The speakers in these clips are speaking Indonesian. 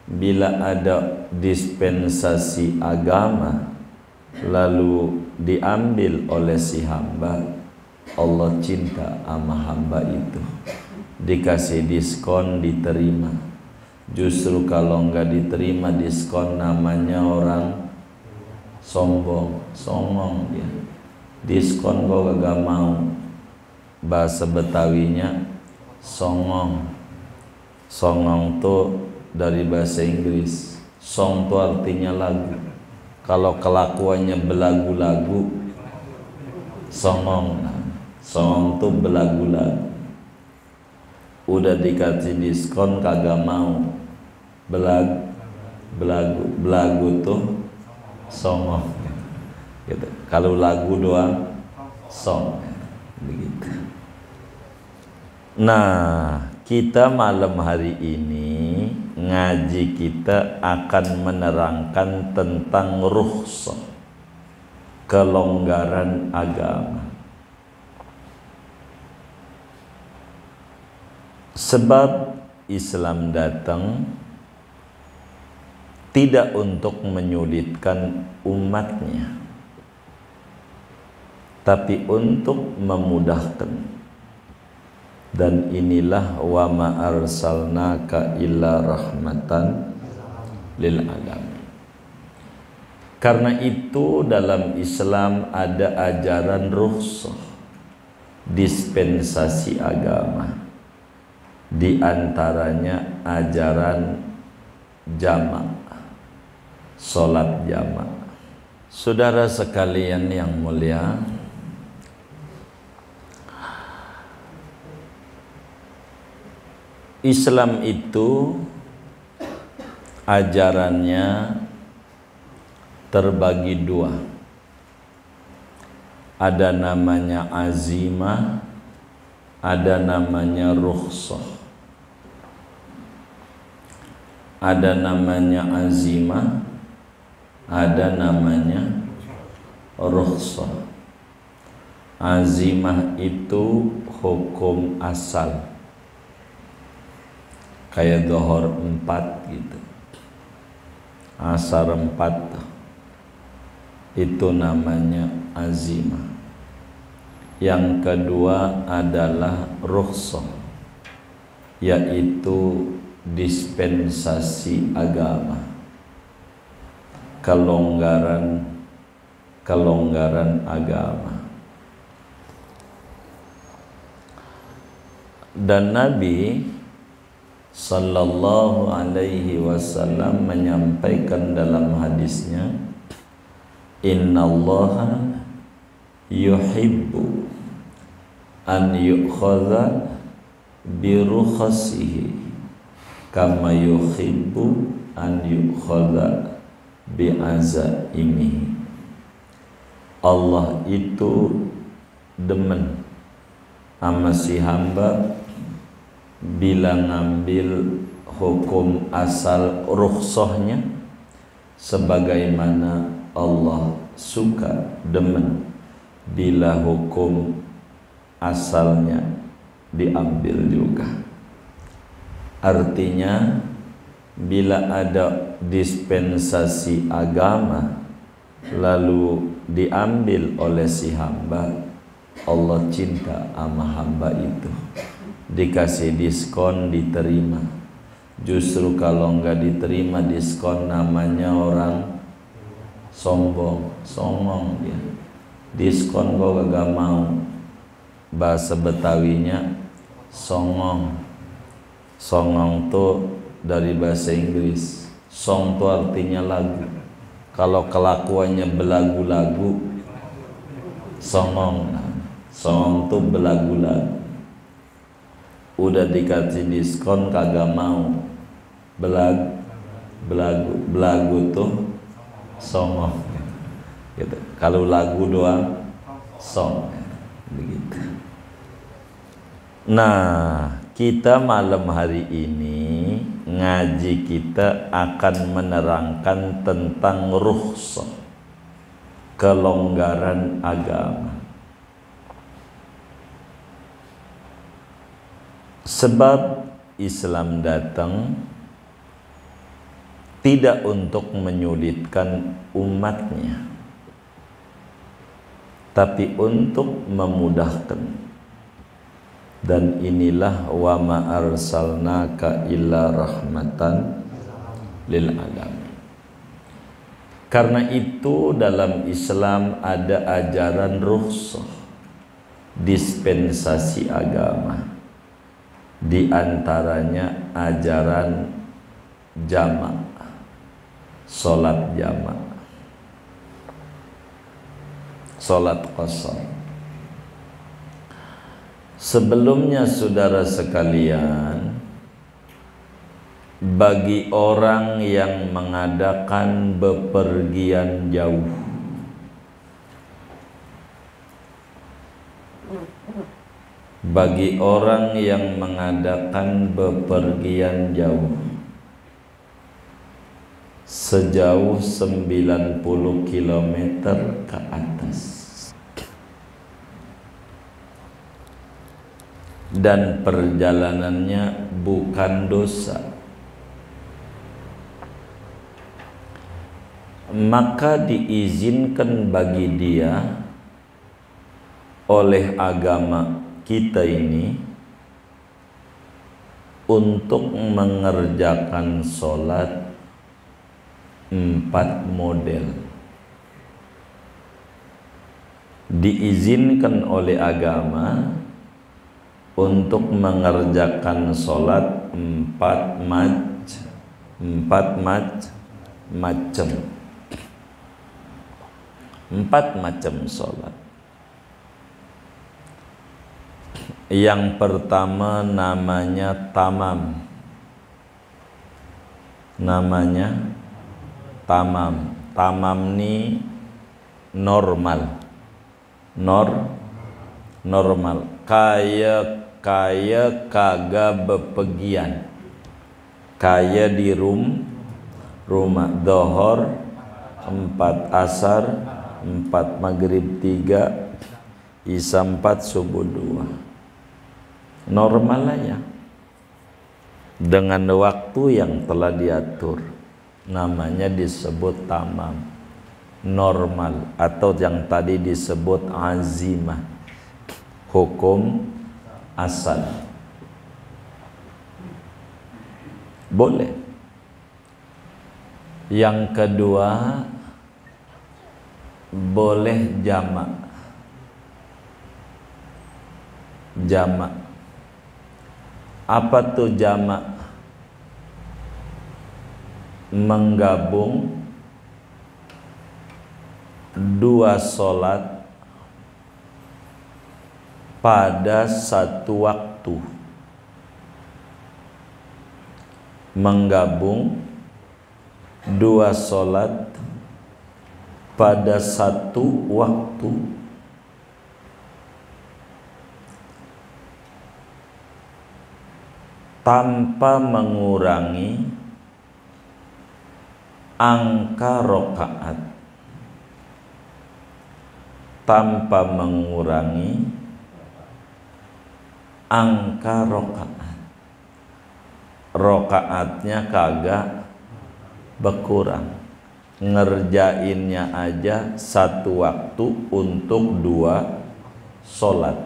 bila ada dispensasi agama lalu diambil oleh si hamba, Allah cinta sama hamba itu, dikasih diskon diterima. Justru kalau nggak diterima diskon namanya orang sombong, songong dia. Diskon kok gak mau, bahasa Betawinya songong. Songong tuh dari bahasa Inggris. Song tuh artinya lagu. Kalau kelakuannya belagu-lagu, songong. Songong tuh belagu-lagu. Udah dikasih diskon kagak mau, belagu tuh songong gitu. Kalau lagu doang song begitu. Nah, kita malam hari ini ngaji kita akan menerangkan tentang rukhsah, kelonggaran agama. Sebab Islam datang tidak untuk menyulitkan umatnya, tapi untuk memudahkan. Dan inilah wa ma arsalnaka illa rahmatan lil alamin. Karena itu dalam Islam ada ajaran rukhsah, dispensasi agama. Di antaranya ajaran jamak, sholat jamak. Saudara sekalian yang mulia, Islam itu ajarannya terbagi dua. Ada namanya azimah, ada namanya rukhsah. Ada namanya azimah, ada namanya rukhsah. Azimah itu hukum asal, kayak dhuhur 4 gitu, asar 4, itu namanya azimah. Yang kedua adalah rukhsah, yaitu dispensasi agama, kelonggaran agama. Dan Nabi Sallallahu alaihi wasallam menyampaikan dalam hadisnya, innallaha yuhibbu an yu'khadha bi rukhasihi kama yuhibbu an yu'khadha bi azaimihi. Allah itu demen sama si hamba bila ngambil hukum asal rukhsahnya, sebagaimana Allah suka demen bila hukum asalnya diambil juga. Artinya bila ada dispensasi agama lalu diambil oleh si hamba, Allah cinta sama hamba itu, dikasih diskon diterima. Justru kalau nggak diterima diskon namanya orang sombong, songong dia. Diskon kok gak mau, bahasa Betawinya songong. Songong tuh dari bahasa Inggris. Song tuh artinya lagu. Kalau kelakuannya belagu-lagu, songong. Songong tuh belagu-lagu. Udah dikasih diskon kagak mau, belagu tuh songong gitu. Kalau lagu doang song begitu. Nah, kita malam hari ini ngaji kita akan menerangkan tentang rukhsah, kelonggaran agama. Sebab Islam datang tidak untuk menyulitkan umatnya, tapi untuk memudahkan. Dan inilah wa ma arsalnaka illa rahmatan lil alamin. Karena itu dalam Islam ada ajaran rukhsah, dispensasi agama. Di antaranya ajaran jamak, salat jamak, salat qashar. Sebelumnya saudara sekalian, bagi orang yang mengadakan bepergian jauh, bagi orang yang mengadakan bepergian jauh sejauh 90 km ke atas, dan perjalanannya bukan dosa, maka diizinkan bagi dia oleh agama kita ini untuk mengerjakan sholat 4 model. Diizinkan oleh agama untuk mengerjakan sholat 4 macam sholat. Yang pertama namanya tamam. Namanya tamam. Tamam ni normal. Normal. Kaya kagak bepergian. Kaya di rumah. Dohor 4, asar 4, maghrib 3, isya 4, subuh 2. Normal aja, dengan waktu yang telah diatur, namanya disebut tamam, normal, atau yang tadi disebut azimah, hukum asal. Boleh. Yang kedua, boleh jamak. Jamak. Apa tuh jamak? Menggabung 2 sholat pada satu waktu. Menggabung 2 sholat pada satu waktu. Tanpa mengurangi angka rokaat, tanpa mengurangi angka rokaat. Rokaatnya kagak berkurang, ngerjainnya aja satu waktu untuk 2 sholat.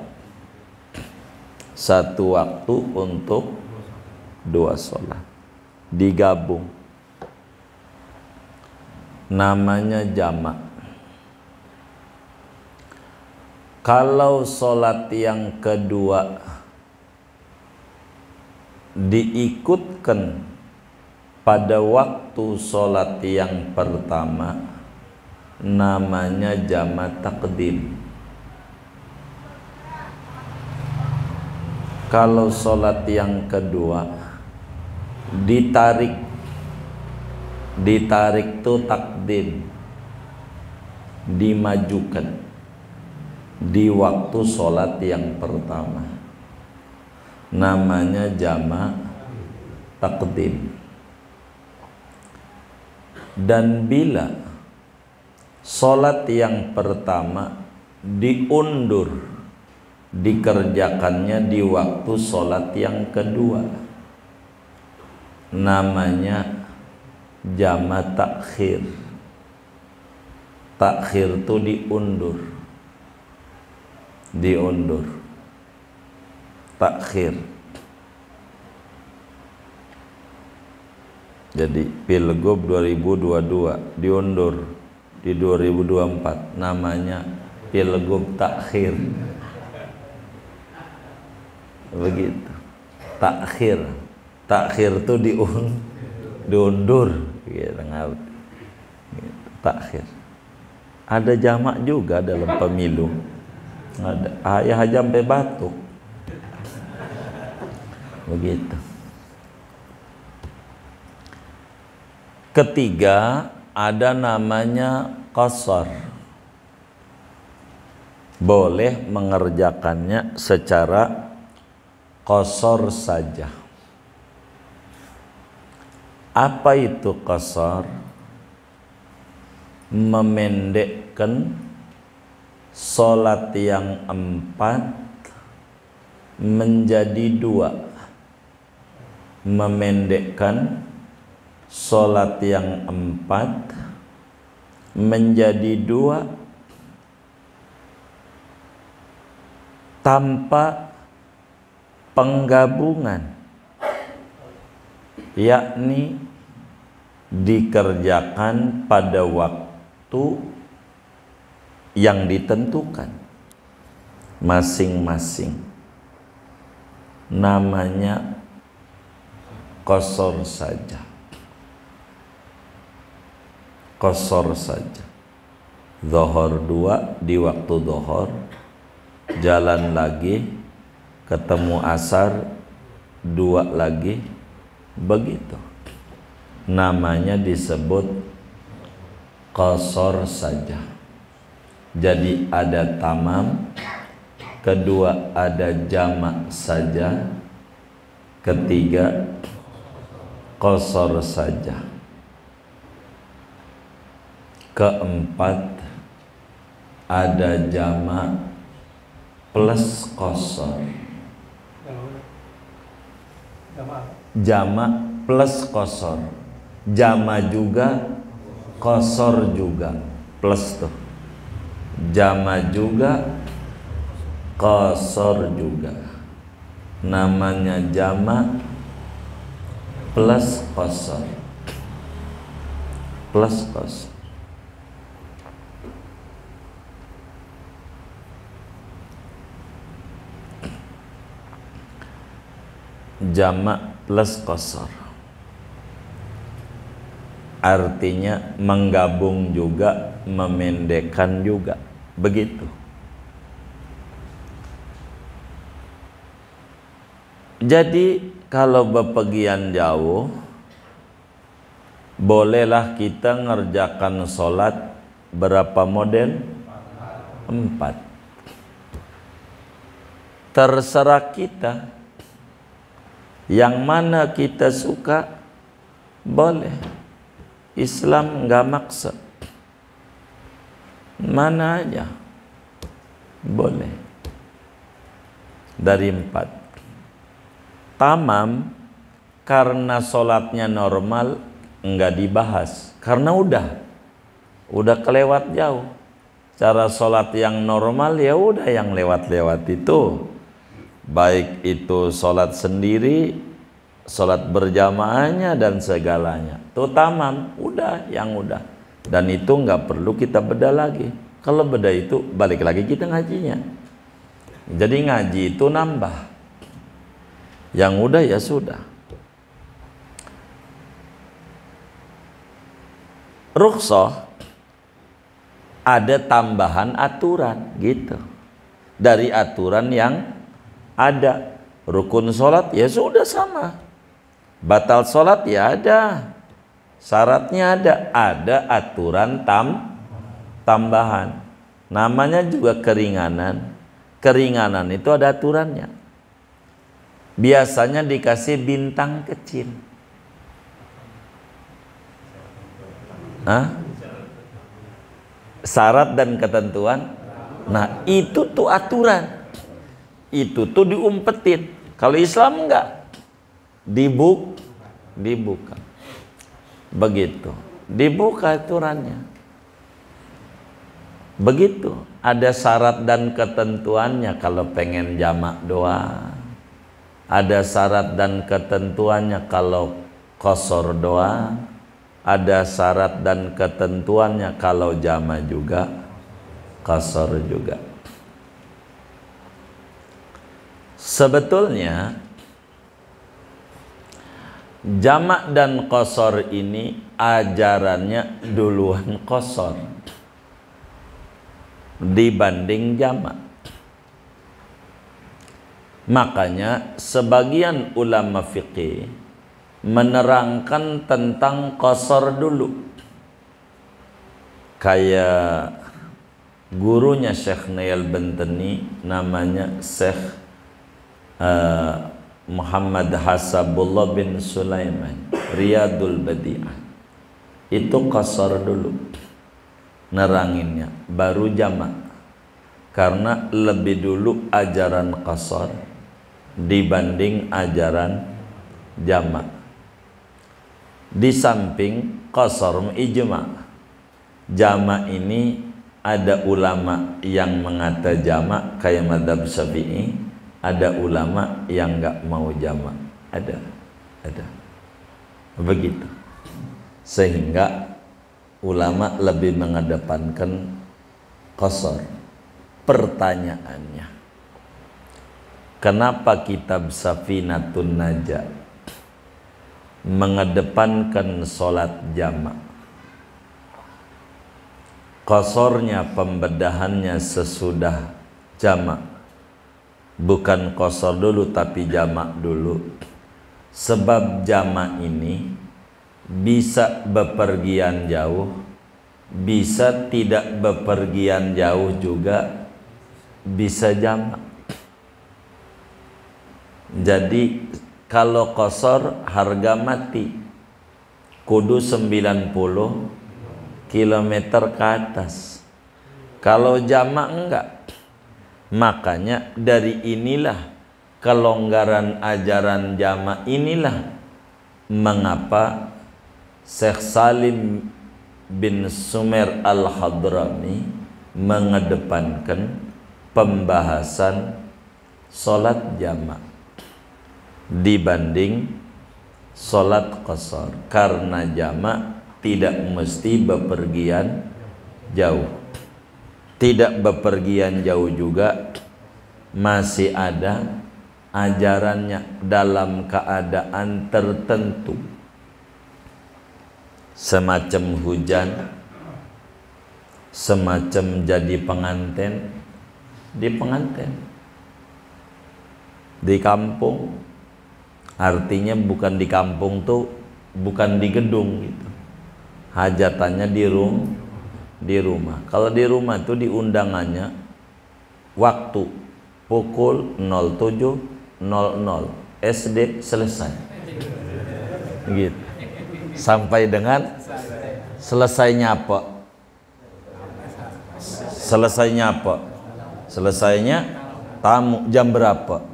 Satu waktu untuk 2 sholat digabung, namanya jamak. Kalau sholat yang kedua diikutkan pada waktu sholat yang pertama, namanya jamak takdim. Kalau sholat yang kedua ditarik tuh takdim, dimajukan di waktu sholat yang pertama, namanya jamak takdim. Dan bila sholat yang pertama diundur, dikerjakannya di waktu sholat yang kedua, namanya Jama takhir. Takhir itu diundur. Diundur. Takhir. Jadi Pilgub 2022 diundur di 2024, namanya Pilgub takhir. Begitu. Takhir. Takhir itu diundur. Gitu, takhir. Ada jamak juga dalam pemilu. Ada ayah aja sampai batuk. Begitu. Ketiga, ada namanya qasar. Boleh mengerjakannya secara qasar saja. Apa itu qasar? Memendekkan sholat yang 4 menjadi 2. Memendekkan sholat yang 4 menjadi 2 tanpa penggabungan, yakni dikerjakan pada waktu yang ditentukan masing-masing. Namanya qasar saja. Qasar saja. Zuhur 2 di waktu zuhur, jalan lagi, ketemu asar 2 lagi, begitu. Namanya disebut qasar saja. Jadi ada tamam, kedua ada jamak saja, ketiga qasar saja, keempat ada jamak plus qasar. Jamak plus qasar. Jamak juga, qasar juga, plus tuh. Jamak juga, qasar juga. Namanya jamak plus qasar. Plus qasar. Jamak plus qasar artinya menggabung juga, memendekkan juga, begitu. Jadi kalau bepergian jauh, bolehlah kita ngerjakan sholat berapa model? 4. Terserah kita. Yang mana kita suka, boleh. Islam nggak maksa. Mana aja boleh. Dari 4. Tamam, karena sholatnya normal nggak dibahas, karena udah kelewat jauh. Cara sholat yang normal ya udah yang lewat-lewat itu, baik itu sholat sendiri, sholat berjamaahnya dan segalanya. Itu tamam, udah yang udah. Dan itu nggak perlu kita bedah lagi. Kalau bedah itu balik lagi kita ngajinya. Jadi ngaji itu nambah. Yang udah ya sudah. Rukhsah ada tambahan aturan gitu. Dari aturan yang ada. Rukun sholat ya sudah sama. Batal sholat ya ada. Syaratnya ada aturan tambahan. Namanya juga keringanan. Keringanan itu ada aturannya. Biasanya dikasih bintang kecil. Syarat dan ketentuan. Nah itu tuh aturan. Itu tuh diumpetin. Kalau Islam enggak, dibuka. Begitu. Dibuka aturannya. Begitu. Ada syarat dan ketentuannya kalau pengen jamak doa. Ada syarat dan ketentuannya kalau qasar doa. Ada syarat dan ketentuannya kalau jamak juga, qasar juga. Sebetulnya jamak dan qasar ini ajarannya duluan qasar dibanding jamak. Makanya sebagian ulama fikih menerangkan tentang qasar dulu. Kayak gurunya Syekh Nail Benteni, namanya Syekh Muhammad Hasabullah bin Sulaiman, Riyadul Badi'ah. Itu qasar dulu neranginnya, baru jamak. Karena lebih dulu ajaran qasar dibanding ajaran jamak. Di samping qasar ijma', jamak ini ada ulama yang mengata jamak kayak mazhab Syafi'i. Ada ulama yang nggak mau jamak, ada, begitu. Sehingga ulama lebih mengedepankan qasar. Pertanyaannya, kenapa kitab Safinatun Najah mengedepankan sholat jamak? Qasarnya, pembedahannya sesudah jamak, bukan qasar dulu tapi jamak dulu. Sebab jamak ini bisa bepergian jauh, bisa tidak bepergian jauh juga, bisa jamak. Jadi kalau qasar harga mati, kudu 90 km ke atas. Kalau jamak enggak. Makanya dari inilah kelonggaran ajaran jamak, inilah mengapa Syekh Salim bin Sumer Al-Hadrami mengedepankan pembahasan sholat jamak dibanding sholat qasar. Karena jamak tidak mesti bepergian jauh. Tidak bepergian jauh juga masih ada ajarannya dalam keadaan tertentu, semacam hujan, semacam jadi pengantin, di pengantin di kampung. Artinya bukan di kampung tuh, bukan di gedung gitu, hajatannya di rumah. Kalau di rumah itu diundangannya waktu pukul 07.00 SD selesai gitu, sampai dengan selesainya apa? Selesainya tamu jam berapa?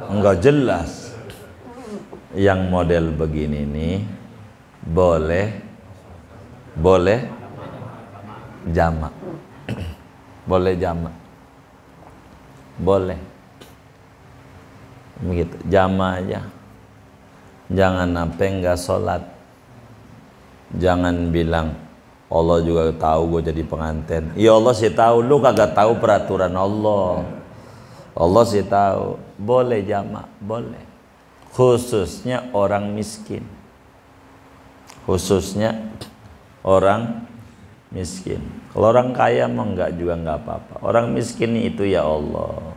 Enggak jelas. Yang model begini nih boleh jamak. Boleh jamak. Boleh. Begitu, jamak aja. Jangan sampai enggak sholat. Jangan bilang Allah juga tahu gue jadi pengantin. Ya Allah sih tahu, lu kagak tahu peraturan Allah. Allah sih tahu. Boleh jamak, boleh. Khususnya orang miskin. Khususnya orang miskin. Kalau orang kaya mah enggak juga enggak apa-apa. Orang miskin itu ya Allah,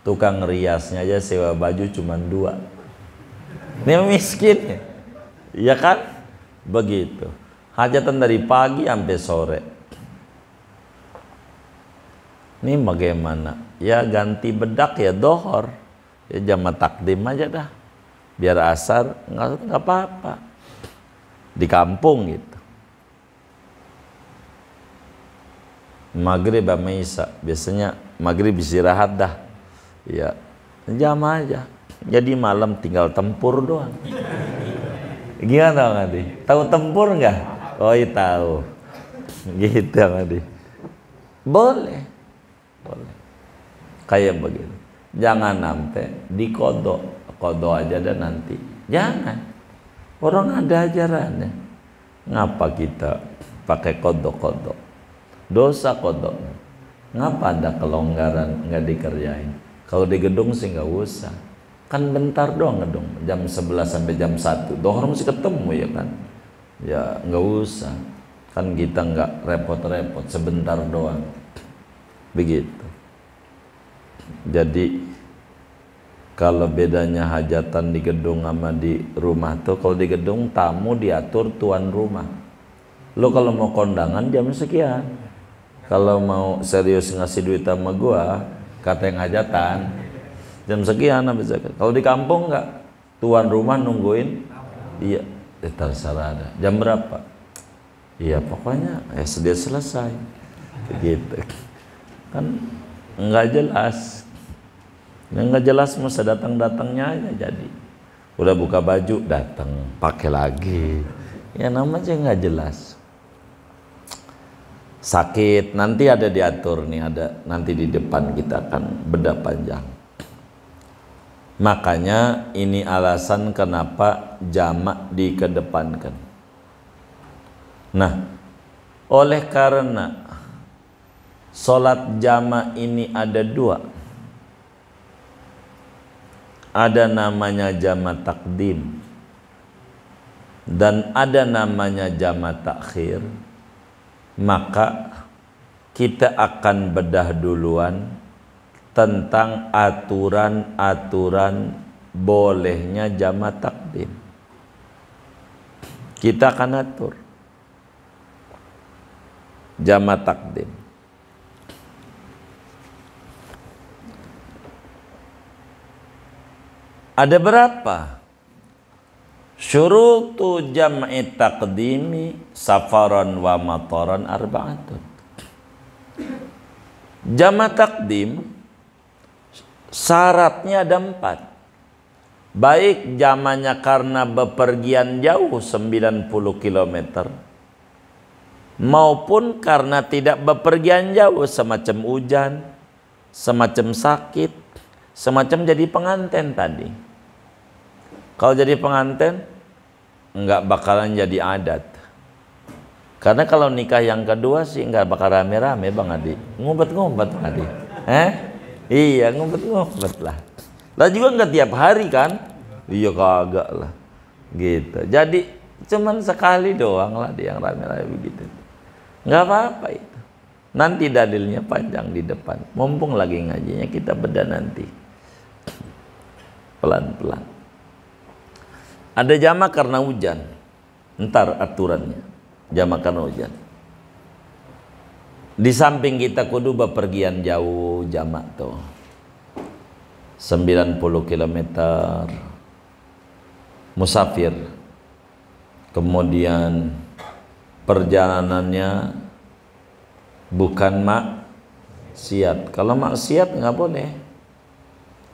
tukang riasnya aja sewa baju cuma 2. Ini miskin ya kan? Begitu. Hajatan dari pagi sampai sore. Ini bagaimana? Ya ganti bedak ya dohor. Ya jamak takdim aja dah. Biar asar enggak apa-apa. Di kampung gitu. Maghrib sama Isya, biasanya maghrib istirahat dah, ya jam aja. Jadi malam tinggal tempur doang, Gimana Ngadi? Tahu tempur nggak? Oh iya tahu. Gitu Ngadi. Boleh. Boleh. Kayak begitu. Jangan sampai dikodok. Kodok aja dan nanti. Jangan. Orang ada ajarannya. Ngapa kita pakai kodok-kodok? Dosa kodok. Ngapa ada kelonggaran nggak dikerjain? Kalau di gedung sih nggak usah. Kan bentar doang gedung, jam 11 sampai jam 1. Dohor mesti ketemu ya kan? Ya nggak usah. Kan kita nggak repot-repot, sebentar doang. Begitu. Jadi kalau bedanya hajatan di gedung sama di rumah tuh, kalau di gedung tamu diatur tuan rumah. Lo kalau mau kondangan jam sekian. Kalau mau serius ngasih duit sama gua, kata yang hajatan jam sekian habis zakat. Kalau di kampung enggak, tuan rumah nungguin. Iya, terserah ada. Jam berapa? Iya, pokoknya dia selesai. Gitu. Kan enggak jelas. Yang enggak jelas masa datang-datangnya aja jadi. Udah buka baju datang, pakai lagi. Ya namanya enggak jelas. Sakit nanti ada diatur nih, ada nanti di depan kita akan bedah panjang. Makanya ini alasan kenapa jamak dikedepankan. Nah, oleh karena sholat jamak ini ada dua, ada namanya jamak takdim dan ada namanya jamak takhir. Maka kita akan bedah duluan tentang aturan-aturan bolehnya jamak takdim. Kita akan atur jamak takdim. Ada berapa? Syurutu jam'i taqdimi safaran wa mataran arba'atun. Jamak takdim syaratnya ada 4. Baik jamaknya karena bepergian jauh 90 km maupun karena tidak bepergian jauh, semacam hujan, semacam sakit, semacam jadi pengantin tadi. Kalau jadi pengantin nggak bakalan jadi adat, karena kalau nikah yang kedua sih nggak bakal rame-rame Bang Adi, ngumpet-ngumpet Bang Adi. Iya ngumpet-ngumpet lah. Lah juga nggak tiap hari kan? Iya kagak lah. Gitu. Jadi cuman sekali doang lah yang rame-rame begitu. Nggak apa-apa itu. Nanti dalilnya panjang di depan. Mumpung lagi ngajinya kita bedah nanti. Pelan-pelan. Ada jamak karena hujan. Ntar aturannya. Jamak karena hujan. Di samping kita kudu bepergian jauh jamak tuh 90 km musafir, kemudian perjalanannya bukan maksiat. Kalau maksiat nggak boleh.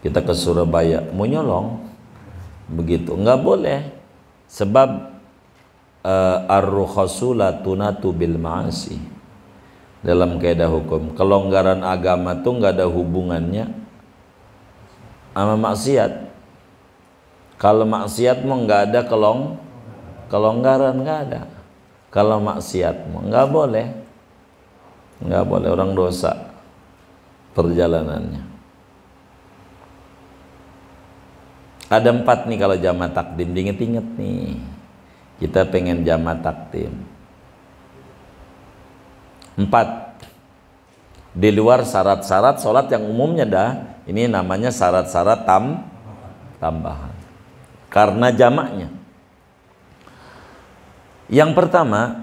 Kita ke Surabaya mau nyolong begitu nggak boleh, sebab ar-rukhasu la tunatu bil ma'asi. Dalam kaidah hukum, kelonggaran agama tuh nggak ada hubungannya sama maksiat. Kalau maksiat mau nggak ada kelonggaran, nggak ada. Kalau maksiat mau nggak boleh orang dosa perjalanannya. Ada 4 nih kalau jamak takdim, diinget-inget nih. Kita pengen jamak takdim. 4. Di luar syarat-syarat sholat yang umumnya dah, ini namanya syarat-syarat tambahan. Karena jamaknya. Yang pertama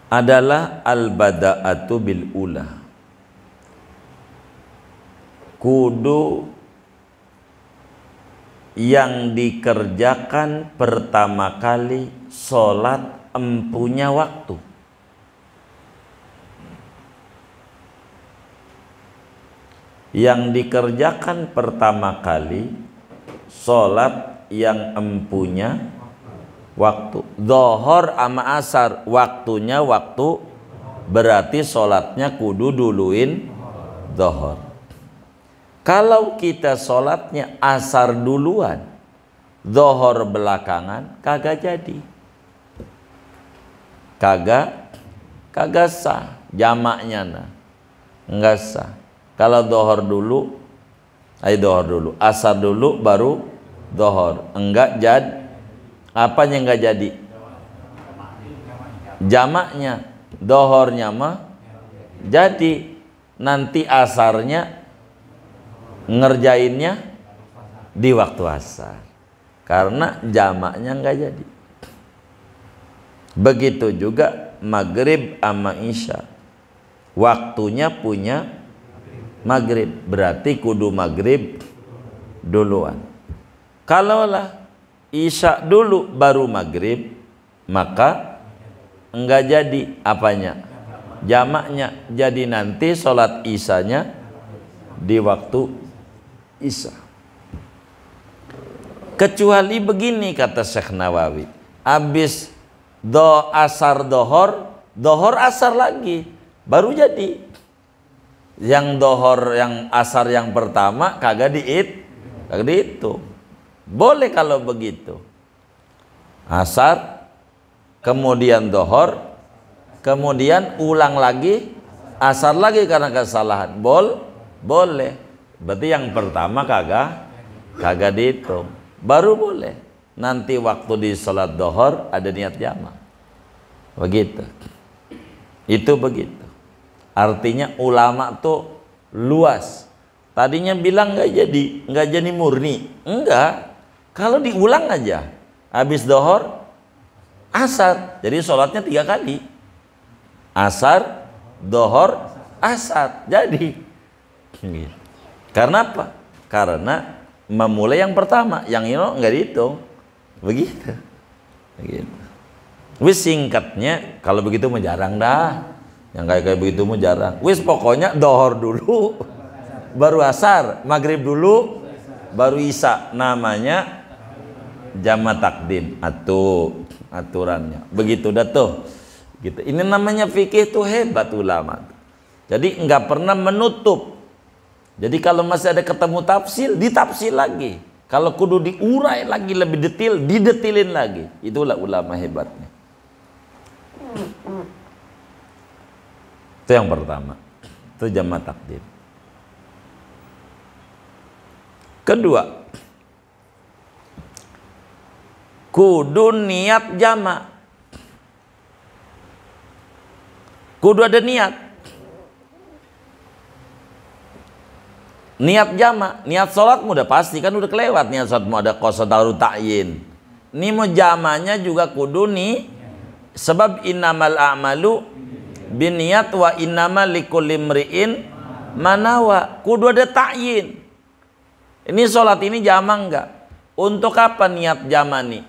adalah al-bada'atu bil ula. Kudu yang dikerjakan pertama kali sholat empunya waktu. Yang dikerjakan pertama kali sholat yang empunya waktu. Dhuhur sama asar waktunya waktu, berarti sholatnya kudu duluin dhuhur. Kalau kita sholatnya asar duluan, dhuhur belakangan, kagak jadi. Kagak sah jamaknya, nah enggak sah. Kalau dhuhur dulu, asar dulu baru dhuhur, enggak jadi. Apanya enggak jadi? Jamaknya. Dhuhurnya mah jadi, nanti asarnya ngerjainnya di waktu asar, karena jamaknya enggak jadi. Begitu juga maghrib sama isya, waktunya punya maghrib, berarti kudu maghrib duluan. Kalaulah isya dulu baru maghrib, maka enggak jadi apanya, jamaknya. Jadi nanti sholat isyanya di waktu isya. Kecuali begini kata Syekh Nawawi, habis asar dhuhur asar lagi baru jadi. Yang dhuhur yang asar yang pertama kagak dihitung. Boleh kalau begitu, asar kemudian dhuhur, kemudian ulang lagi asar lagi karena kesalahan, boleh. Berarti yang pertama kagak dihitung, baru boleh. Nanti waktu di sholat dhuhur ada niat jamak. Begitu. Itu begitu. Artinya ulama tuh luas. Tadinya bilang nggak jadi murni. Enggak. Kalau diulang aja. Habis dhuhur asar. Jadi sholatnya 3 kali. Asar, dhuhur, asar. Jadi. Karena apa? Karena memulai yang pertama, yang ini nggak dihitung. Begitu. Wis singkatnya kalau begitu mah jarang dah. Yang kayak begitu mah jarang. Wis pokoknya dhuhur dulu baru asar, maghrib dulu baru isya. Namanya jamak takdim. Aturannya. Begitu dah tuh. Gitu. Ini namanya fikih tuh hebat ulama. Jadi nggak pernah menutup. Jadi kalau masih ada ketemu tafsir, ditafsir lagi. Kalau kudu diurai lagi lebih detail, didetilin lagi. Itulah ulama hebatnya. Itu yang pertama. Itu jamak takdim. Kedua, kudu niat jamak. Kudu ada niat. Niat jamak, niat sholatmu udah pasti kan, udah kelewat niat sholatmu, ada qasad taru ta'yin. Ini mau jamaknya juga kudu nih, sebab innamal a'malu binniat wa innamal likulli imri'in manawa. Kudu ada ta'yin. Ini sholat ini jamak enggak? Untuk apa niat jamak nih?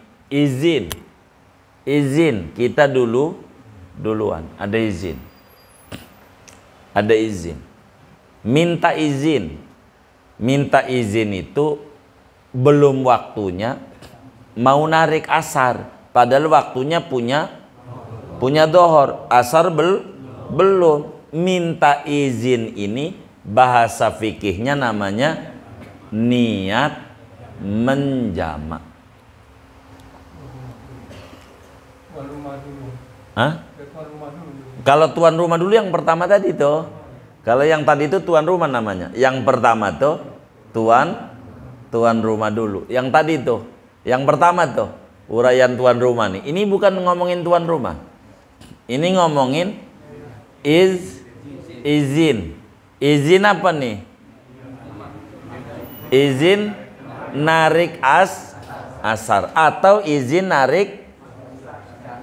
Izin kita duluan, ada izin. Minta izin itu belum waktunya mau narik asar, padahal waktunya punya dhuhur, asar belum. Minta izin ini bahasa fikihnya namanya niat menjamak. Kalau tuan rumah dulu yang pertama tadi tuh. Kalau yang tadi itu tuan rumah namanya. Yang pertama tuh tuan rumah dulu. Yang tadi tuh, yang pertama tuh uraian tuan rumah nih. Ini bukan ngomongin tuan rumah. Ini ngomongin izin. Izin apa nih? Izin narik asar atau izin narik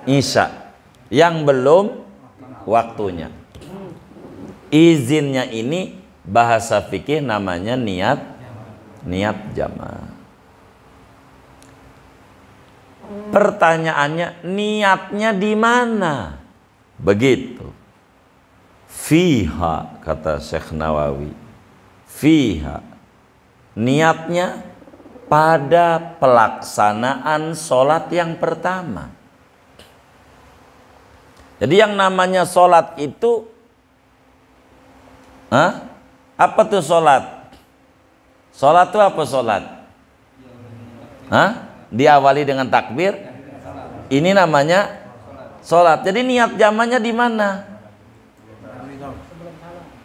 isya yang belum waktunya. Izinnya ini bahasa fikih namanya niat jamak. Pertanyaannya, niatnya di mana? Begitu. Fiha, kata Syekh Nawawi. Fiha. Niatnya pada pelaksanaan sholat yang pertama. Jadi yang namanya sholat itu, apa tuh sholat? Sholat itu apa sholat? Diawali dengan takbir. Ini namanya sholat. Jadi niat jamannya di mana?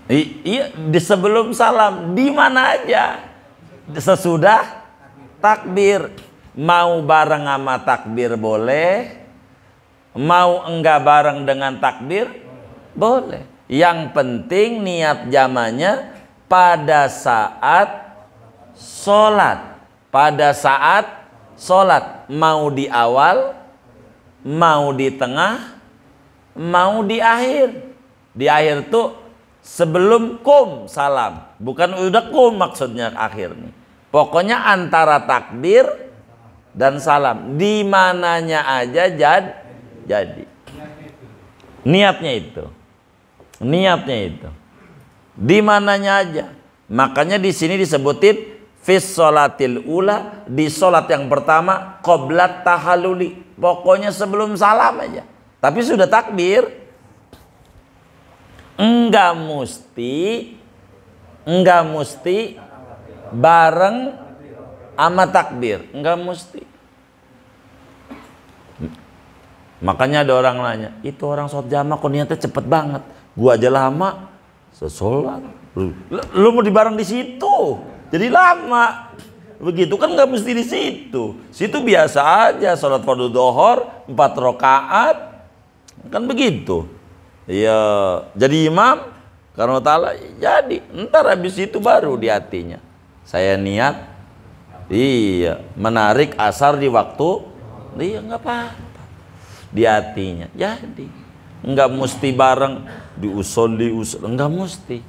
Iya, di sebelum salam. Di mana aja? Sesudah takbir. Mau bareng sama takbir boleh. Mau enggak bareng dengan takbir boleh. Yang penting niat jamannya pada saat sholat. Pada saat sholat. Mau di awal, mau di tengah, mau di akhir. Di akhir tuh sebelum kum salam. Bukan udah kum maksudnya akhir nih. Pokoknya antara takbir dan salam. Di mananya aja jadi. Niatnya itu. Niatnya itu. Di mananya aja. Makanya di sini disebutin fis sholatil ula, di sholat yang pertama qoblat tahalluli. Pokoknya sebelum salam aja. Tapi sudah takbir. Enggak mesti bareng sama takbir. Enggak mesti. Makanya ada orang nanya, itu orang sholat jamaah kok niatnya cepet banget. Gua aja lama sholat. Lu mau dibareng di situ, jadi lama. Begitu kan nggak mesti di situ. Situ biasa aja sholat fardu dhuhur 4 rakaat. Kan begitu. Iya, jadi imam karena ta'ala jadi. Ntar habis itu baru di hatinya. Saya niat menarik asar di waktu. Iya nggak apa-apa. Di hatinya jadi nggak mesti bareng diusul nggak mesti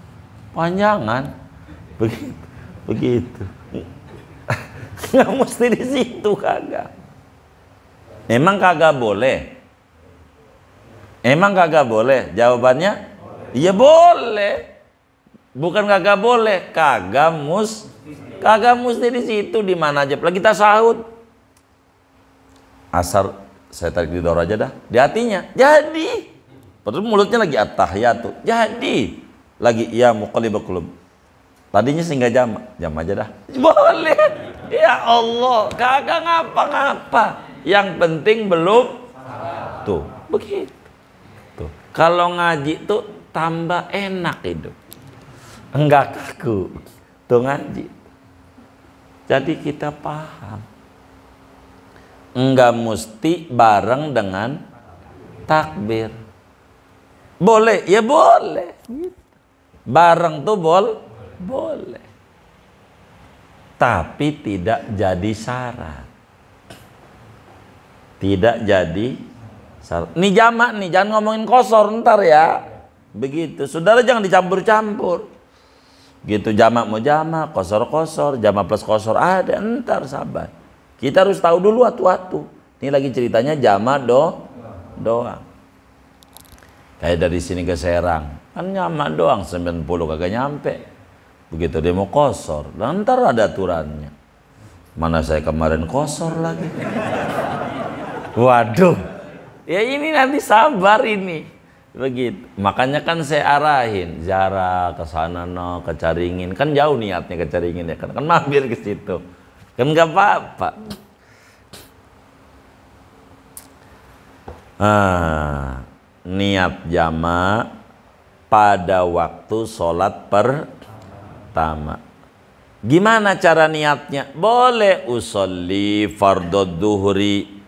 panjangan begitu nggak mesti di situ, kagak. Emang kagak boleh jawabannya iya boleh, bukan kagak boleh, kagak mesti di situ. Di mana aja lagi kita sahut asar saya tarik di dor aja dah, di hatinya jadi. Padahal mulutnya lagi at-tahiyatu jadi, lagi ya muqallibal qulub, tadinya sehingga jam aja dah, boleh. Ya Allah, kagak ngapa-ngapa, yang penting belum tuh begitu tuh. Kalau ngaji tuh tambah enak hidup, enggak kaku tuh ngaji. Jadi kita paham, enggak mesti bareng dengan takbir. Boleh, ya boleh. Bareng tuh boleh. Tapi tidak jadi syarat. Tidak jadi syarat. Nih jamak nih, jangan ngomongin kosor ntar ya. Begitu, saudara jangan dicampur-campur. Gitu, jamak mau jamak, kosor-kosor, jamak plus kosor ada, ntar sabar. Kita harus tahu dulu atu-atu. Ini lagi ceritanya jamak doang. Kayak dari sini ke Serang, kan jamak doang 90 kagak nyampe. Begitu dia mau kosor, dan ntar ada aturannya. Mana saya kemarin kosor lagi. Waduh. Ya ini nanti sabar ini. Begitu. Makanya kan saya arahin jarak ke sana ke Caringin. Kan jauh niatnya ke Caringin ya kan. Kan mampir ke situ. Kan nggak apa-apa. Niat jamaah pada waktu sholat pertama. Gimana cara niatnya? Boleh usolli fardhu dhuhri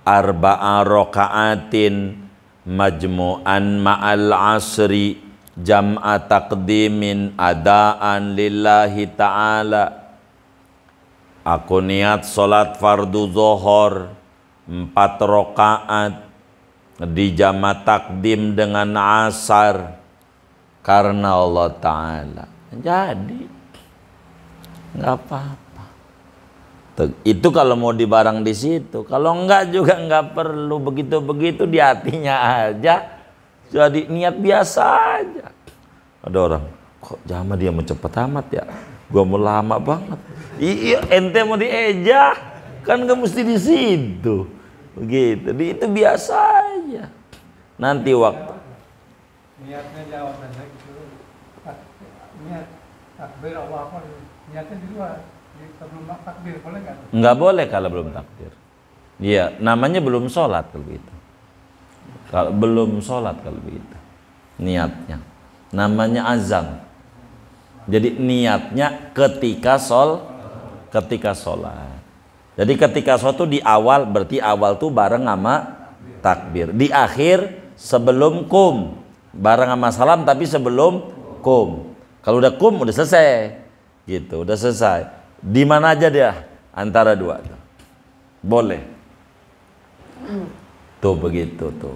arba'a raka'atin majmu'an ma'al asri jam'a taqdimin adaan lillahi ta'ala. Aku niat sholat fardu zuhur 4 rakaat di jama takdim dengan asar karena Allah Ta'ala. Jadi nggak apa-apa. Itu kalau mau dibarang di situ. Kalau enggak juga nggak perlu begitu-begitu, di hatinya aja. Jadi niat biasa aja. Ada orang, kok jama dia mau cepet amat ya? Gua mau lama banget. Iya, ente mau dieja, kan nggak mesti di situ, begitu. Itu biasa aja. Nanti waktu. Niatnya jawab saja gitu. Niat takbir Allah apa? Niatnya di luar. Sebelum takbir boleh nggak? Nggak boleh kalau belum takbir. Iya, namanya belum sholat kalau begitu. Kalau belum sholat kalau begitu, niatnya. Namanya azam. Jadi niatnya ketika sholat. Jadi ketika sholat itu di awal, berarti awal tuh bareng sama takbir. Di akhir sebelum kum, bareng sama salam tapi sebelum kum. Kalau udah kum udah selesai, gitu, udah selesai. Di mana aja dia antara dua tuh. Boleh. Tuh begitu tuh.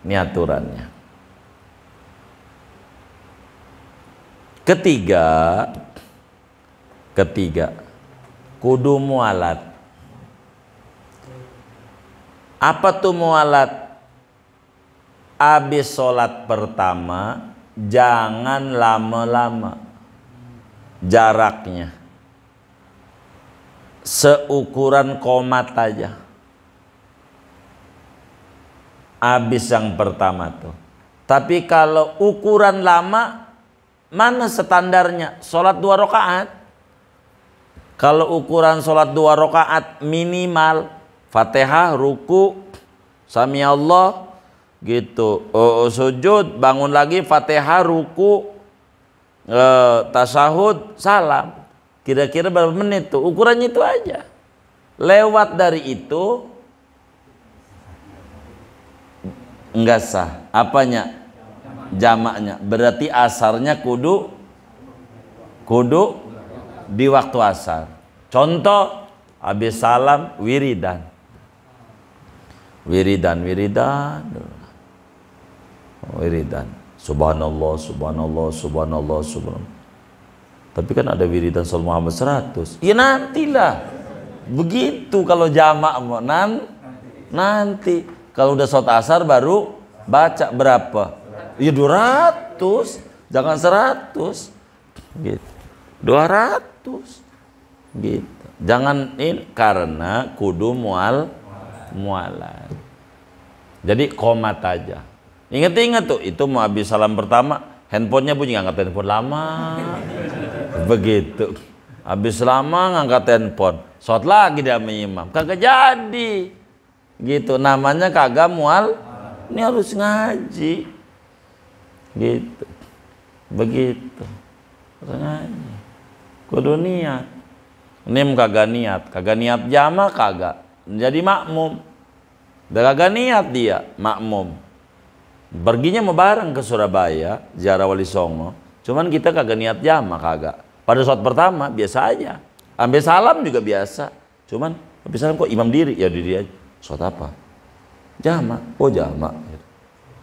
Ini aturannya. Ketiga, kudu mualat. Apa tuh mualat? Abis sholat pertama jangan lama-lama, jaraknya seukuran komat aja. Abis yang pertama tuh. Tapi kalau ukuran lama, mana standarnya? Sholat 2 rakaat. Kalau ukuran sholat 2 rakaat minimal Fatihah, ruku, sami Allah, gitu. Sujud, bangun lagi, Fatihah, ruku, tasyahud, salam. Kira-kira berapa menit tuh? Ukurannya itu aja. Lewat dari itu enggak sah. Apanya? Jamaknya. Berarti asarnya kudu di waktu asar. Contoh, habis salam wiridan. Wiridan. Subhanallah. Tapi kan ada wiridan Sallallahu Muhammad 100. Ya nantilah. Begitu kalau jamak mau nanti. Kalau udah sholat asar baru baca berapa? Ya 200, jangan 100. Gitu. 200. Gitu. Jangan ini karena kudu mualat. Jadi komat aja. Ingat tuh, itu mau habis salam pertama, handphonenya bunyi, ngangkat handphone lama. Begitu. Habis lama ngangkat handphone, sholat lagi dia imam. Kagak jadi. Gitu, namanya kagak mual. Ini harus ngaji. Gitu. Begitu. Harus ngaji. Kudu niat. Ini kagak niat jamaah kagak. Jadi makmum. Udah kagak niat dia makmum. Perginya mau bareng ke Surabaya, ziarah Wali Songo. Cuman kita kagak niat jamaah kagak. Pada sholat pertama biasa aja. Ambil salam juga biasa. Cuman habis salam kok imam diri, ya diri aja. Sholat apa? Jamaah. Oh jamaah.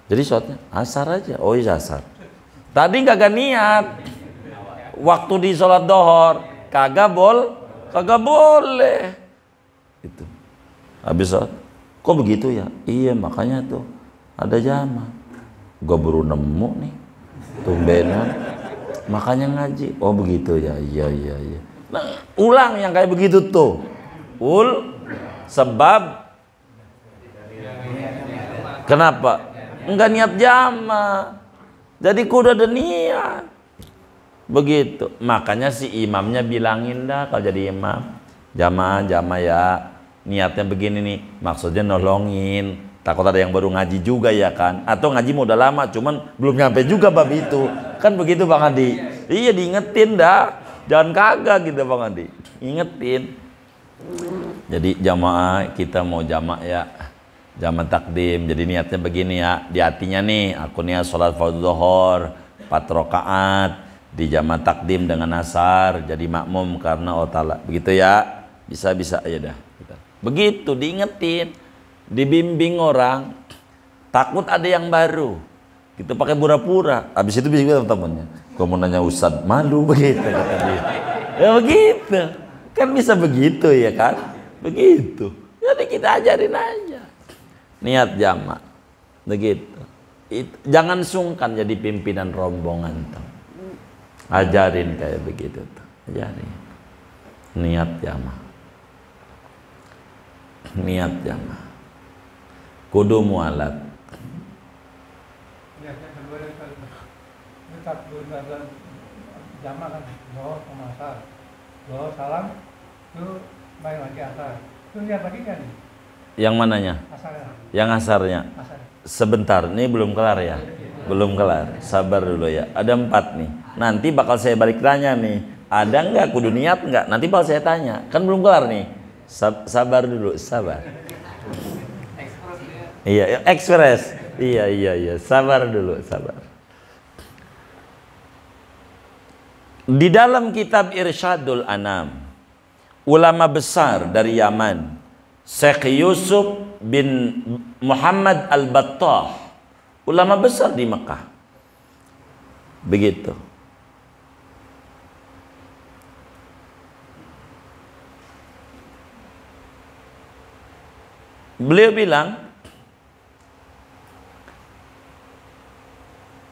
Jadi sholatnya asar aja. Oh iya asar. Tadi kagak niat. Waktu di sholat dohor kagak boleh. Itu. Habis sholat. Kok begitu ya? Iya makanya tuh ada jamaah. Gua baru nemu nih. Tumbenan. Makanya ngaji. Oh begitu ya. Iya. Nah, ulang yang kayak begitu tuh. Sebab kenapa? Enggak niat jamaah. Jadi kudu ada niat. Begitu. Makanya si imamnya bilangin dah kalau jadi imam, jamaah ya. Niatnya begini nih. Maksudnya nolongin. Takut ada yang baru ngaji juga ya kan. Atau ngaji mau udah lama cuman belum nyampe juga bab itu. Kan begitu Bang Adi. Iya diingetin dah. Jangan kagak gitu Bang Adi. Ingetin. Jadi jamaah kita mau jamaah ya. Jamaah takdim. Jadi niatnya begini ya. Di hatinya nih aku niat sholat fardhu zuhur 4 rakaat di jamaah takdim dengan asar jadi makmum karena Allah Ta'ala. Begitu ya. Bisa aja dah. Begitu diingetin. Dibimbing orang. Takut ada yang baru. Kita pakai pura-pura. Habis itu bisa teman-temannya. Gua mau nanya Ustadz, malu begitu kata dia. Ya begitu. Kan bisa begitu ya kan? Begitu. Jadi kita ajarin aja. Niat jamaah. Begitu. Jangan sungkan jadi pimpinan rombongan tuh. Ajarin kayak begitu tuh. Jadi niat jamaah. Niat jamaah. Kudu mualat. Ya, yang kedua dari takbir dan jamaah kan doa sama asar. Doa salam itu main lagi asar. Itu lihat lagi kan? Yang mananya? Asarnya. Yang asarnya. Asar. Sebentar, ini belum kelar ya. Belum kelar. Sabar dulu ya. Ada 4 nih. Nanti bakal saya balik tanya nih. Ada nggak kudu niat nggak? Nanti bakal saya tanya. Kan belum kelar nih. Sabar dulu, sabar. Iya, ekspres. Iya. Sabar dulu, sabar. Di dalam kitab Irsyadul Anam, ulama besar dari Yaman, Syekh Yusuf bin Muhammad Al-Battah, ulama besar di Mekah. Begitu. Beliau bilang,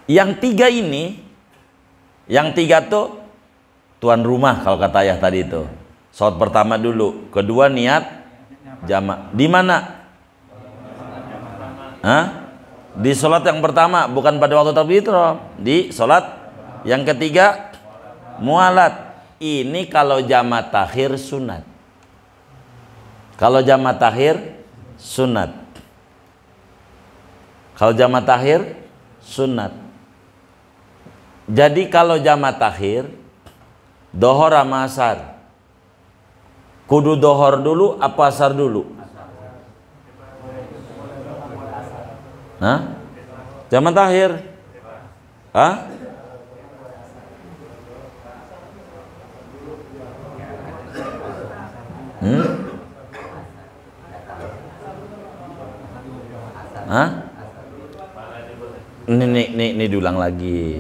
yang 3 ini, yang 3 tuh tuan rumah kalau kata ayah tadi itu. Sholat pertama dulu, kedua niat jamaah. Di mana? Hah? Di sholat yang pertama, bukan pada waktu takbiratul ihram. Di sholat yang ketiga mualat. Ini kalau jamaah takhir sunat. Kalau jamaah takhir sunat. Kalau jamaah takhir sunat. Jadi kalau jamaah takhir dohor sama asar, kudu dohor dulu apa asar dulu? Hah? Jamaah takhir? Hah? Hah? Ini diulang lagi.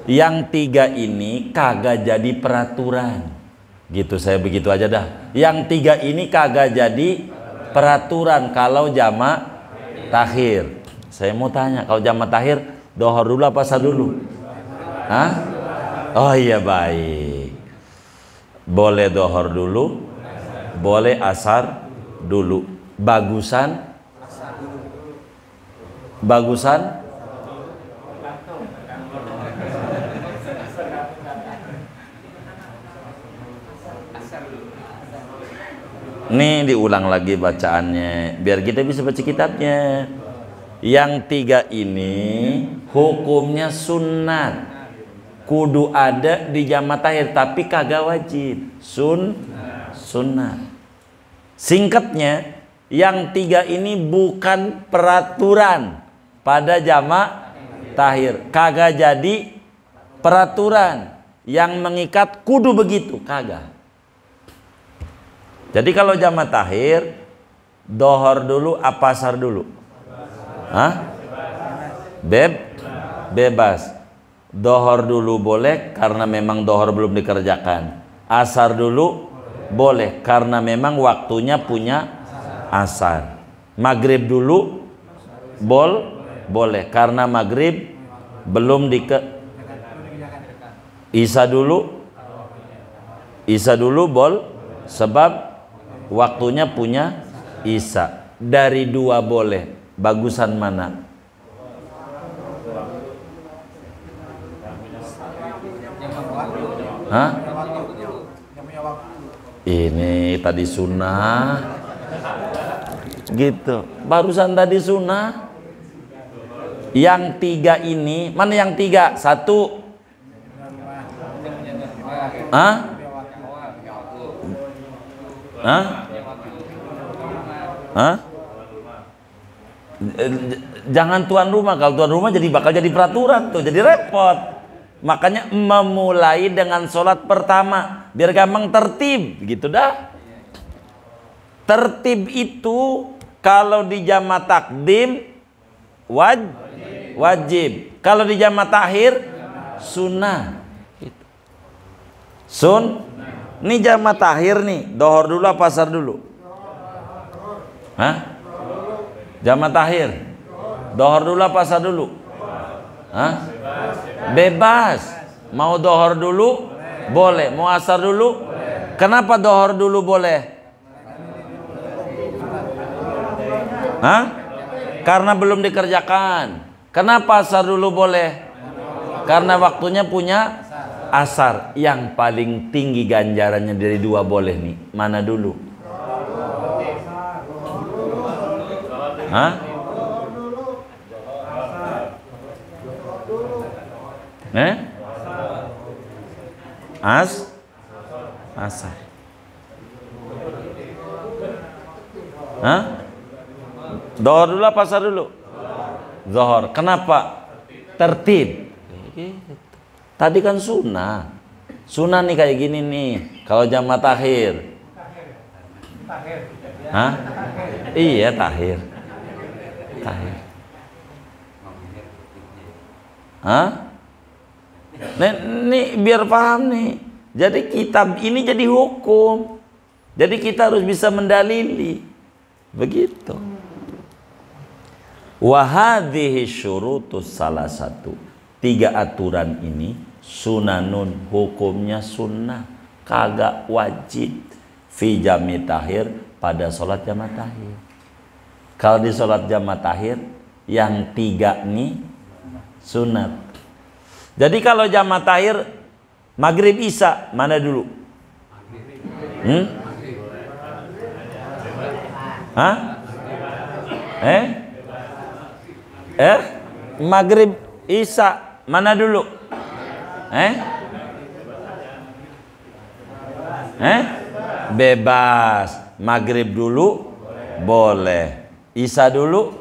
Yang 3 ini kagak jadi peraturan. Gitu, saya begitu aja dah. Yang 3 ini kagak jadi peraturan kalau jamaah takhir. Saya mau tanya, kalau jamaah takhir dohor dulu apa asar dulu? Hah? Oh iya, baik. Boleh dohor dulu, boleh asar dulu. Bagusan? Nih diulang lagi bacaannya biar kita bisa baca kitabnya. Yang 3 ini hukumnya sunat, kudu ada di jamaah takhir tapi kagak wajib. Sunat. Singkatnya, yang 3 ini bukan peraturan pada jamaah takhir, kagak jadi peraturan yang mengikat kudu begitu, kagak. Jadi kalau jamaah takhir dohor dulu apa asar dulu? Hah? Bebas. Dohor dulu boleh karena memang dohor belum dikerjakan. Asar dulu boleh karena memang waktunya punya asar. Maghrib dulu boleh karena maghrib belum Isya dulu sebab waktunya punya isya. Dari 2 boleh, bagusan mana? Hah? Ini tadi sunnah gitu, barusan tadi sunnah. Yang 3 ini, mana yang 3? 1. Hah? Jangan tuan rumah. Kalau tuan rumah bakal jadi peraturan tuh, jadi repot. Makanya memulai dengan sholat pertama biar gampang tertib gitu dah. Tertib itu kalau di jamaah takdim wajib. Kalau di jamaah takhir sunnah. Ini jamaah takhir nih, dohor dulu apa asar dulu? Hah? Jamaah takhir dohor dulu apa asar dulu? Hah? Bebas. Mau dohor dulu Boleh. Mau asar dulu? Kenapa dohor dulu boleh? Hah? Karena belum dikerjakan. Kenapa asar dulu boleh? Karena waktunya punya asar. Yang paling tinggi ganjarannya dari dua boleh nih. Mana dulu? Hah? Asar. Hah? Dohor dulu apa asar dulu? Zohor. Kenapa? Tertib. Tadi kan sunnah. Sunnah nih kayak gini nih. Kalau jamaah takhir. Hah? Iya, takhir. Hah? Nih biar paham nih. Jadi kitab ini jadi hukum. Jadi kita harus bisa mendalili. Begitu. Wa hadhihi syurutus salah satu. 3 aturan ini sunanun, hukumnya sunnah, kagak wajib fi jami tahir, pada sholat jamaah tahir. Kalau di sholat jamaah tahir yang 3 nih sunat. Jadi kalau jamaah tahir maghrib isya mana dulu? Hah? Maghrib isya mana dulu? Bebas. Maghrib dulu boleh, isya dulu.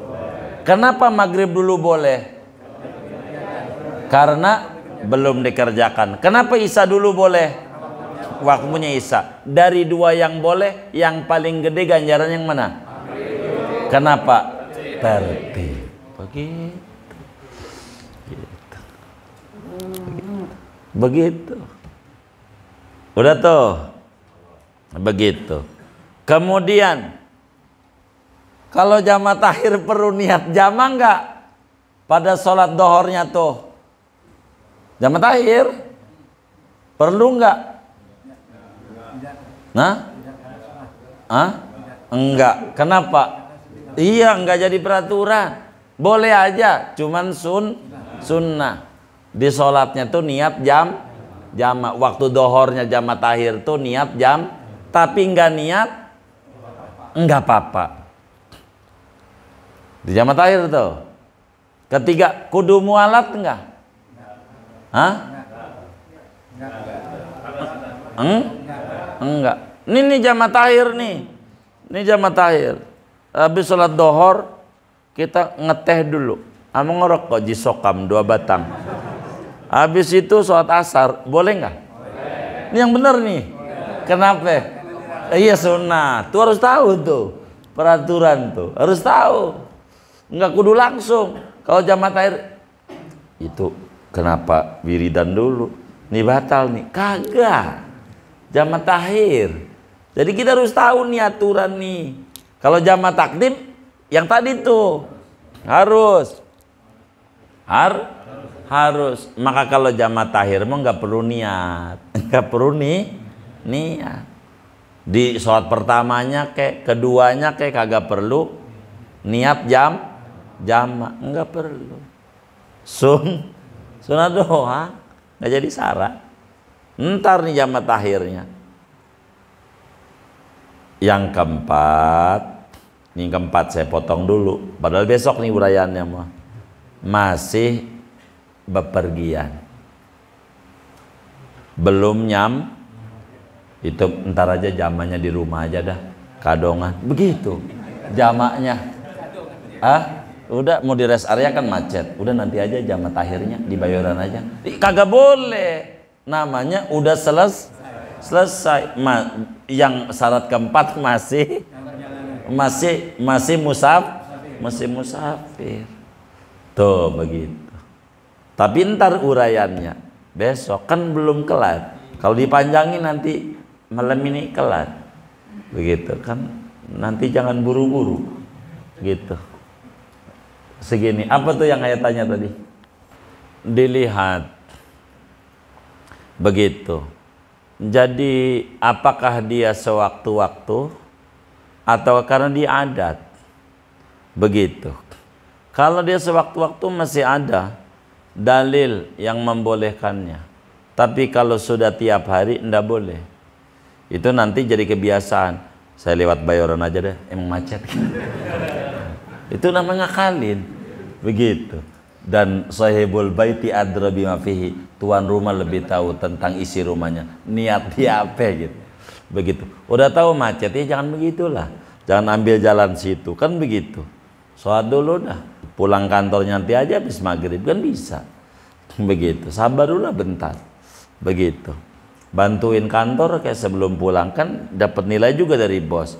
Kenapa maghrib dulu boleh? Karena belum dikerjakan. Kenapa isya dulu boleh? Waktunya isya. Dari 2 yang boleh, yang paling gede ganjaran yang mana? Kenapa? Tertib. Begitu. Udah tuh. Begitu. Kemudian kalau jamaah takhir perlu niat jamaah enggak? Pada sholat dohornya tuh. Jamaah takhir perlu enggak? Enggak. Kenapa? Iya, enggak jadi peraturan. Boleh aja, cuman sunnah. Di sholatnya tuh niat jamaah. Waktu dohornya jamaah takhir tuh niat tapi enggak niat, enggak apa-apa. Di jamaah takhir tuh. Ketiga, kudu mualat enggak? Enggak. Ini jamaah takhir nih. Ini jamaah takhir. Habis sholat dohor kita ngeteh dulu. Ngerokok jisokam 2 batang. Habis itu sholat asar boleh nggak? Ini yang benar nih. Kenapa? Iya sunnah. Tuh harus tahu tuh peraturan tuh. Harus tahu. Nggak kudu langsung. Kalau jamaah takhir itu kenapa wiridan dulu? Nih batal nih. Kagak. Jamaah takhir. Jadi kita harus tahu nih aturan nih. Kalau jamaah takdim yang tadi tuh harus. Maka kalau jamaah takhir mah nggak perlu niat. Nggak perlu niat. Di sholat pertamanya keduanya kagak perlu niat jamaah, nggak perlu. Sunnah doang, nggak jadi syarat. Ntar nih jamaah takhirnya. Yang keempat saya potong dulu. Padahal besok nih uraiannya mah. Masih bepergian. Belum itu ntar aja jamaknya di rumah aja dah. Kadongan. Begitu jamaknya. Udah mau di rest area kan macet. Udah nanti aja jamaah takhirnya di Bayoran aja. Kagak boleh. Namanya udah selesai. Yang syarat keempat masih musafir. Tuh begitu. Tapi ntar uraiannya besok kan belum kelar. Kalau dipanjangin nanti malam ini kelar. Begitu kan. Nanti jangan buru-buru. Gitu. Segini. Apa tuh yang saya tanya tadi? Dilihat. Begitu. Jadi apakah dia sewaktu-waktu atau karena dia adat? Begitu. Kalau dia sewaktu-waktu masih ada dalil yang membolehkannya. Tapi kalau sudah tiap hari enggak boleh. Itu nanti jadi kebiasaan. Saya lewat Bayoran aja deh, emang macet. Itu namanya ngakalin. Begitu. Dan sahibul baiti adra bima fihi, tuan rumah lebih tahu tentang isi rumahnya, niat dia apa gitu. Begitu. Udah tahu macet ya jangan begitulah. Jangan ambil jalan situ, kan begitu. Sholat dulu dah. Pulang kantornya nanti aja habis maghrib kan bisa. Begitu. Sabar dulu bentar. Begitu. Bantuin kantor kayak sebelum pulang kan dapat nilai juga dari bos.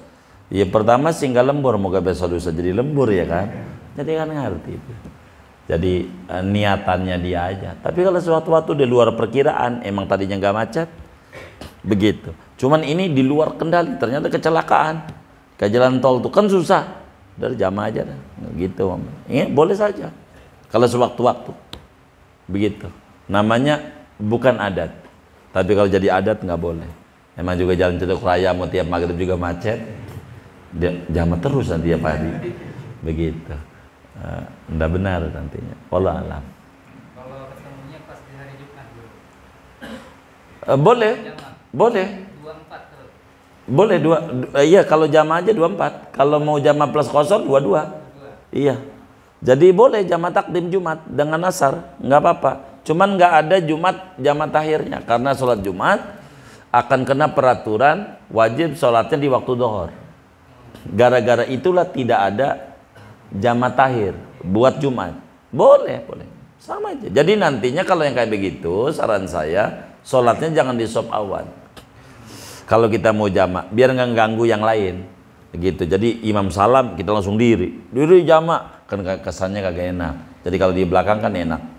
Ya pertama singgah lembur, moga besok lusa jadi lembur ya kan. Jadi kan ngerti itu. Jadi niatannya dia aja. Tapi kalau suatu-waktu di luar perkiraan, emang tadinya nggak macet, begitu. Cuman ini di luar kendali, ternyata kecelakaan. Ke jalan tol tuh kan susah. Dari jamaah aja dah. Gitu. Ya, boleh saja. Kalau sewaktu-waktu, begitu. Namanya bukan adat. Tapi kalau jadi adat nggak boleh. Emang juga jalan Cedok Raya mau tiap maghrib juga macet. Dia jamaah terus nanti tiap hari. Begitu. Enggak benar nantinya. Wallah alam. Kalau ketemunya pas di hari Jumat boleh. Boleh. 24 tuh. Boleh iya kalau jamaah aja 24. Kalau mau jamaah plus kosor 22. Iya. Jadi boleh jamaah takdim Jumat dengan asar, nggak apa-apa. Cuman nggak ada Jumat jamaah takhirnya karena sholat Jumat akan kena peraturan wajib sholatnya di waktu dhuhur. Gara-gara itulah tidak ada jamaah takhir buat Jumat. Boleh. Sama aja. Jadi nantinya kalau yang kayak begitu, saran saya sholatnya jangan di sop awal. Kalau kita mau jamaah, biar nggak ganggu yang lain. Gitu. Jadi imam salam kita langsung diri jamaah, kan kesannya kagak enak. Jadi kalau di belakang kan enak.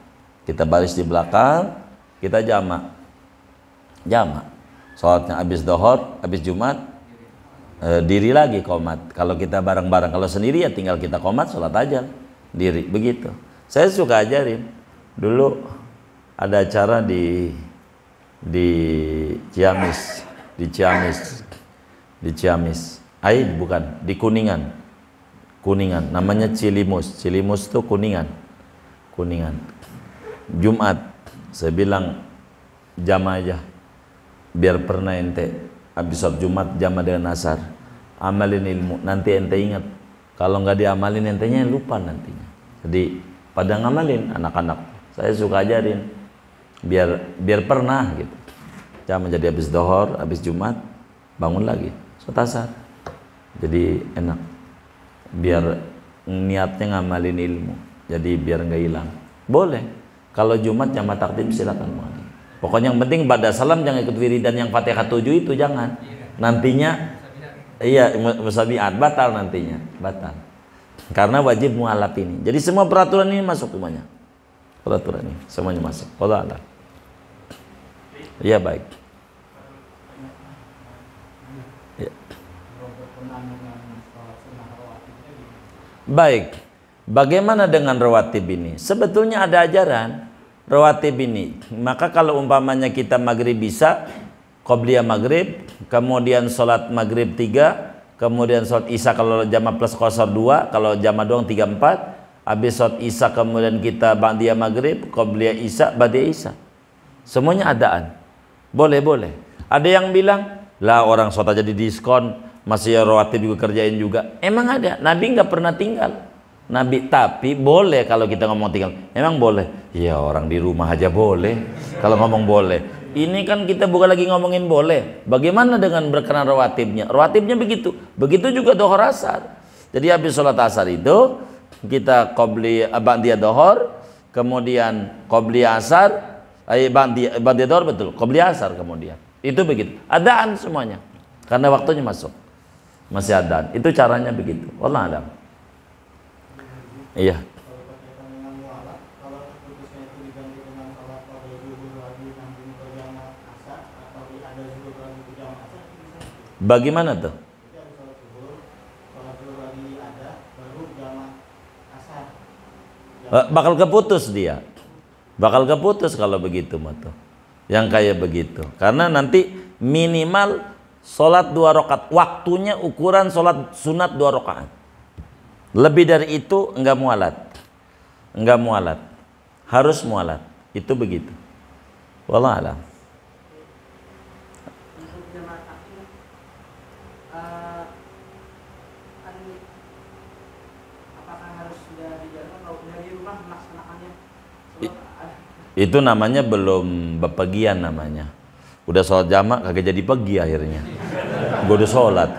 Kita baris di belakang, kita jamaah. Sholatnya habis dhuhur, habis Jumat. Diri lagi qomat. Kalau kita bareng-bareng, kalau sendiri ya tinggal kita qomat, sholat aja diri, begitu. Saya suka ajarin. Dulu ada acara di Ciamis, bukan di Kuningan, namanya Cilimus tuh Kuningan. Jumat, saya bilang jamaah aja, biar pernah ente. Habis sholat Jumat jamaah dengan asar, amalin ilmu, nanti ente ingat. Kalau nggak diamalin entenya lupa nantinya. Jadi pada ngamalin anak-anak, saya suka ajarin biar pernah gitu. Jamaah jadi habis dhuhur, habis Jumat bangun lagi sholat asar, jadi enak. Biar niatnya ngamalin ilmu, jadi biar nggak hilang. Boleh. Kalau Jumat jamaah takdim silakan. Pokoknya yang penting pada salam jangan ikut wiridan yang Fatihah 7 itu jangan. Nantinya musabiat batal nantinya, batal. Karena wajib mualaf ini. Jadi semua peraturan ini masuk semuanya. Peraturan ini semuanya masuk. Allah Allah. Iya baik. Ya. Baik. Bagaimana dengan rawatib ini? Sebetulnya ada ajaran rawatib ini. Maka kalau umpamanya kita maghrib bisa qobliyah maghrib, kemudian sholat maghrib 3, kemudian sholat isya kalau jamaah plus qasar 2, kalau jamaah doang 3-4, habis sholat isya kemudian kita ba'diyah maghrib, qobliyah isya, ba'diyah isya. Semuanya adaan. Boleh. Ada yang bilang, lah orang sholat aja di diskon, masih ya rawatib juga kerjain juga. Emang ada, Nabi nggak pernah tinggal. Nabi, tapi boleh kalau kita ngomong tinggal. Emang boleh? Ya orang di rumah aja boleh. Kalau ngomong boleh. Ini kan kita bukan lagi ngomongin boleh. Bagaimana dengan berkenan rawatibnya? Rawatibnya begitu. Begitu juga dhuhur asar. Jadi habis sholat asar itu kita ba'diyah dhuhur, kemudian qobliyah asar, ba'diyah dhuhur betul, qobliyah asar kemudian. Itu begitu. Adaan semuanya. Karena waktunya masuk. Masih adaan. Itu caranya begitu. Wallah alam. Iya. Bagaimana tuh? Bakal keputus dia. Bakal keputus kalau begitu mah tuh. Yang kayak begitu. Karena nanti minimal sholat 2 rakaat. Waktunya ukuran sholat sunat 2 rakaat. Lebih dari itu enggak mualat. Enggak mualat. Harus mualat. Itu begitu. Wallahu a'lam. Untuk jamaah takdim, apakah harus sudah di jalan atau sudah di rumah melaksanakannya? Itu namanya belum bepergian namanya. Udah sholat jamak kagak jadi pergi akhirnya. Gue udah sholat.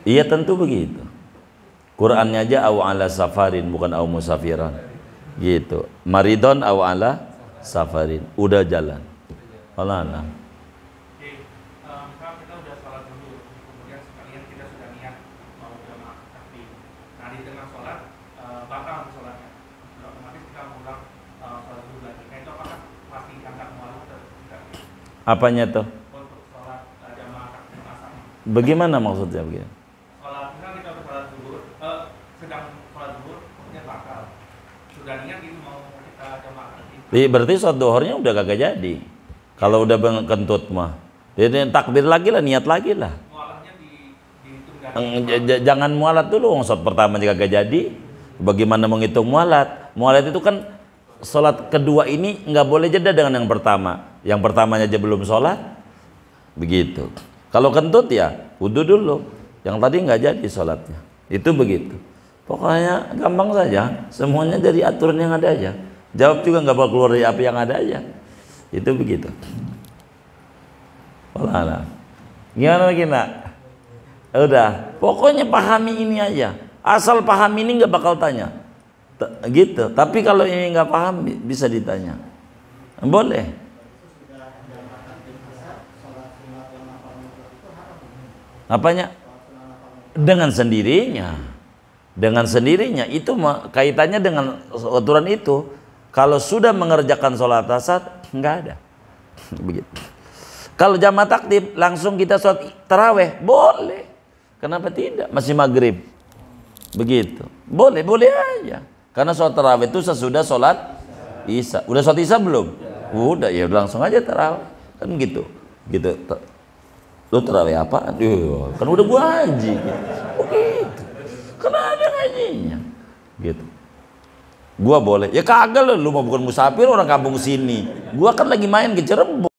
Iya tentu begitu. Qurannya aja aw ala safarin bukan aw musafiran. Gitu. Maridon aw ala safarin. Udah jalan. Allah alam. Misalnya kita udah sholat dulu, kemudian sekalian kita sudah niat mau jamaah takdim. Nah di tengah sholat batal sholatnya, otomatis kita ulang sholat dulu lagi. Nah itu apakah masih dianggap mualaf atau tidak? Apanya tuh? Untuk sholat jamaah takdim asal. Bagaimana maksudnya begitu? Sholat misalnya kita udah sholat dulu, sedang sholat dulu, kemudian batal. Sudah niat itu mau kita jamaah takdim. Berarti sholat duhurnya udah kagak jadi. Kalau udah kentut mah. Jadi takbir lagi lah, niat lagi lah. Mualafnya ditunda. Jangan mualat dulu, sholat pertama juga kagak jadi. Bagaimana menghitung mualat? Mualat itu kan sholat kedua ini nggak boleh jeda dengan yang pertama. Yang pertamanya aja belum sholat, begitu. Kalau kentut ya wudu dulu. Yang tadi nggak jadi sholatnya. Itu begitu. Pokoknya gampang saja. Semuanya dari aturan yang ada aja. Jawab juga nggak bakal keluar dari apa yang ada aja. Itu begitu. Walah. Gimana lagi nak? Udah. Pokoknya pahami ini aja. Asal paham ini nggak bakal tanya. Gitu. Tapi kalau ini nggak paham bisa ditanya. Boleh. Apanya? Dengan sendirinya. Dengan sendirinya. Itu kaitannya dengan aturan itu. Kalau sudah mengerjakan sholat asar, nggak ada. Begitu. Kalau jamaah takdim langsung kita sholat taraweh, boleh. Kenapa tidak? Masih maghrib. Begitu. Boleh, boleh aja. Karena sholat taraweh itu sesudah sholat isya. Udah sholat isya belum? Udah, ya langsung aja taraweh. Kan gitu. Gitu. Lu taraweh apa? Kan udah gua haji. Oke. Karena ada ngajinya. Gitu. Gua boleh. Ya kagak lu mau bukan musafir orang kampung sini. Gua kan lagi main ke Cirebon.